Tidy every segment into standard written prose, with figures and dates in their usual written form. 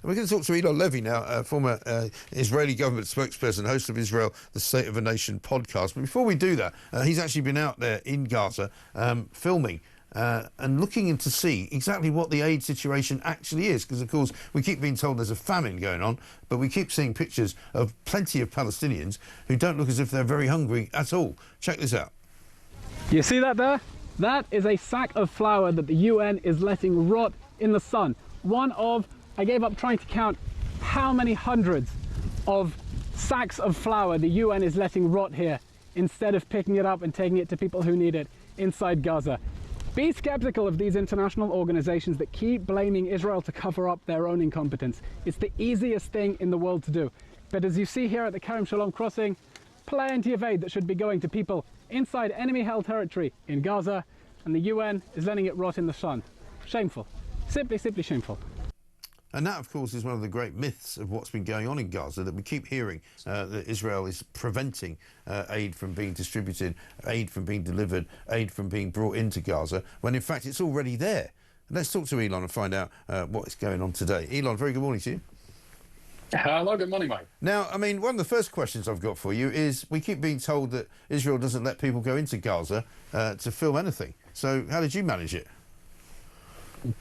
And we're going to talk to Elon Levy now, former Israeli government spokesperson, host of Israel, the State of a Nation podcast. But before we do that, he's actually been out there in Gaza filming and looking in to see exactly what the aid situation actually is. Because, of course, we keep being told there's a famine going on, but we keep seeing pictures of plenty of Palestinians who don't look as if they're very hungry at all. Check this out. You see that there? That is a sack of flour that the UN is letting rot in the sun. One of, I gave up trying to count how many hundreds of sacks of flour the UN is letting rot here instead of picking it up and taking it to people who need it inside Gaza. Be skeptical of these international organizations that keep blaming Israel to cover up their own incompetence. It's the easiest thing in the world to do. But as you see here at the Kerem Shalom crossing, plenty of aid that should be going to people inside enemy-held territory in Gaza, and the UN is letting it rot in the sun. Shameful. Simply shameful. And that, of course, is one of the great myths of what's been going on in Gaza, that we keep hearing that Israel is preventing aid from being distributed, aid from being delivered, aid from being brought into Gaza, when in fact it's already there. Let's talk to Elon and find out what is going on today. Elon, very good morning to you. Hello, good morning, Mike. Now, I mean, one of the first questions I've got for you is, we keep being told that Israel doesn't let people go into Gaza to film anything. So how did you manage it?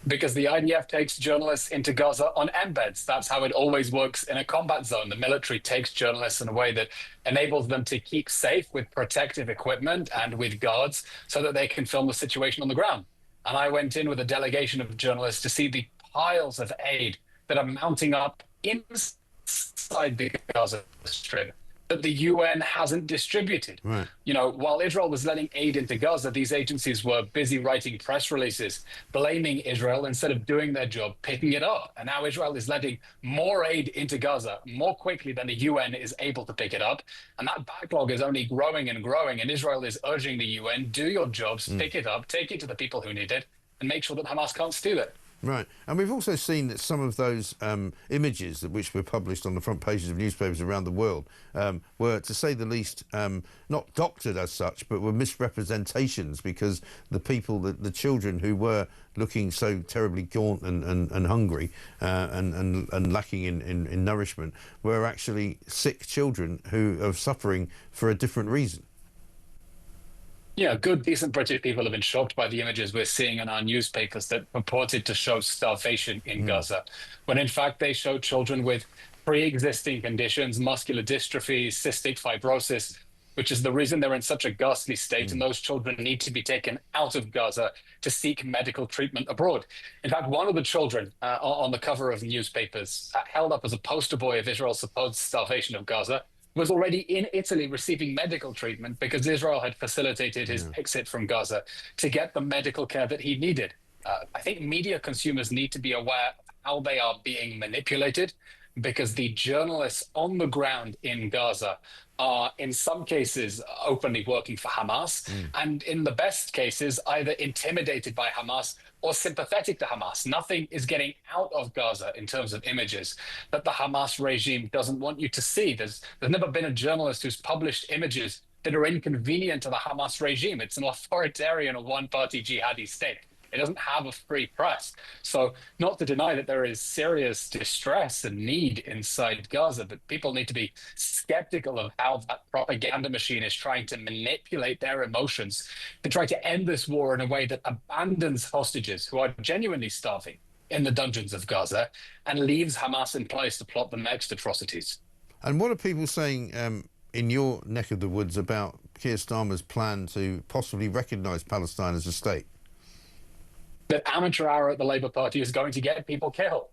Because the IDF takes journalists into Gaza on embeds. That's how it always works in a combat zone. The military takes journalists in a way that enables them to keep safe with protective equipment and with guards so that they can film the situation on the ground. And I went in with a delegation of journalists to see the piles of aid that are mounting up inside the Gaza Strip that the UN hasn't distributed. Right. You know, while Israel was letting aid into Gaza, these agencies were busy writing press releases, blaming Israel instead of doing their job, picking it up. And now Israel is letting more aid into Gaza more quickly than the UN is able to pick it up. And that backlog is only growing and growing. And Israel is urging the UN, do your jobs, pick it up, take it to the people who need it, and make sure that Hamas can't steal it. Right, and we've also seen that some of those images which were published on the front pages of newspapers around the world were, to say the least, not doctored as such, but were misrepresentations, because the people, the children who were looking so terribly gaunt and hungry and lacking in nourishment were actually sick children who are suffering for a different reason. Yeah, good, decent British people have been shocked by the images we're seeing in our newspapers that purported to show starvation in Gaza, when in fact they show children with pre-existing conditions, muscular dystrophy, cystic fibrosis, which is the reason they're in such a ghastly state, and those children need to be taken out of Gaza to seek medical treatment abroad. In fact, one of the children on the cover of the newspapers, held up as a poster boy of Israel's supposed starvation of Gaza, was already in Italy receiving medical treatment because Israel had facilitated his exit from Gaza to get the medical care that he needed. I think media consumers need to be aware of how they are being manipulated, because the journalists on the ground in Gaza are, in some cases, openly working for Hamas, and in the best cases, either intimidated by Hamas or sympathetic to Hamas. Nothing is getting out of Gaza in terms of images that the Hamas regime doesn't want you to see. There's never been a journalist who's published images that are inconvenient to the Hamas regime. It's an authoritarian or one-party jihadi state. It doesn't have a free press. So not to deny that there is serious distress and need inside Gaza, but people need to be skeptical of how that propaganda machine is trying to manipulate their emotions to try to end this war in a way that abandons hostages who are genuinely starving in the dungeons of Gaza and leaves Hamas in place to plot the next atrocities. And what are people saying in your neck of the woods about Keir Starmer's plan to possibly recognise Palestine as a state? That amateur hour at the Labour Party is going to get people killed.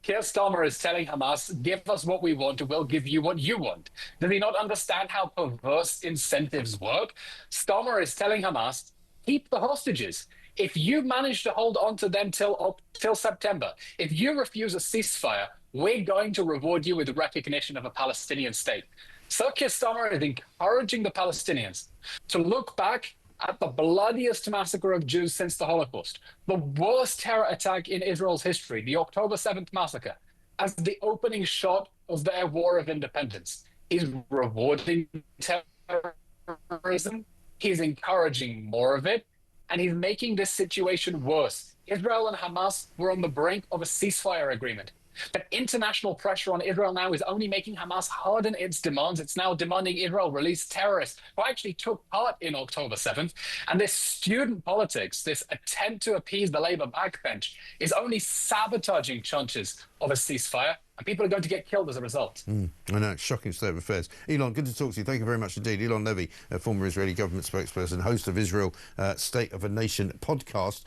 Keir Starmer is telling Hamas, give us what we want and we'll give you what you want. Does he not understand how perverse incentives work? Starmer is telling Hamas, keep the hostages. If you manage to hold on to them till September, if you refuse a ceasefire, we're going to reward you with recognition of a Palestinian state. So Keir Starmer is encouraging the Palestinians to look back at the bloodiest massacre of Jews since the Holocaust, the worst terror attack in Israel's history, the October 7th massacre, as the opening shot of their war of independence. He's rewarding terrorism, he's encouraging more of it, and he's making this situation worse. Israel and Hamas were on the brink of a ceasefire agreement. But international pressure on Israel now is only making Hamas harden its demands. It's now demanding Israel release terrorists who actually took part in October 7th. And this student politics, this attempt to appease the Labour backbench, is only sabotaging chances of a ceasefire. And people are going to get killed as a result. I know, it's shocking state of affairs. Elon, good to talk to you. Thank you very much indeed. Elon Levy, a former Israeli government spokesperson, host of Israel State of a Nation podcast.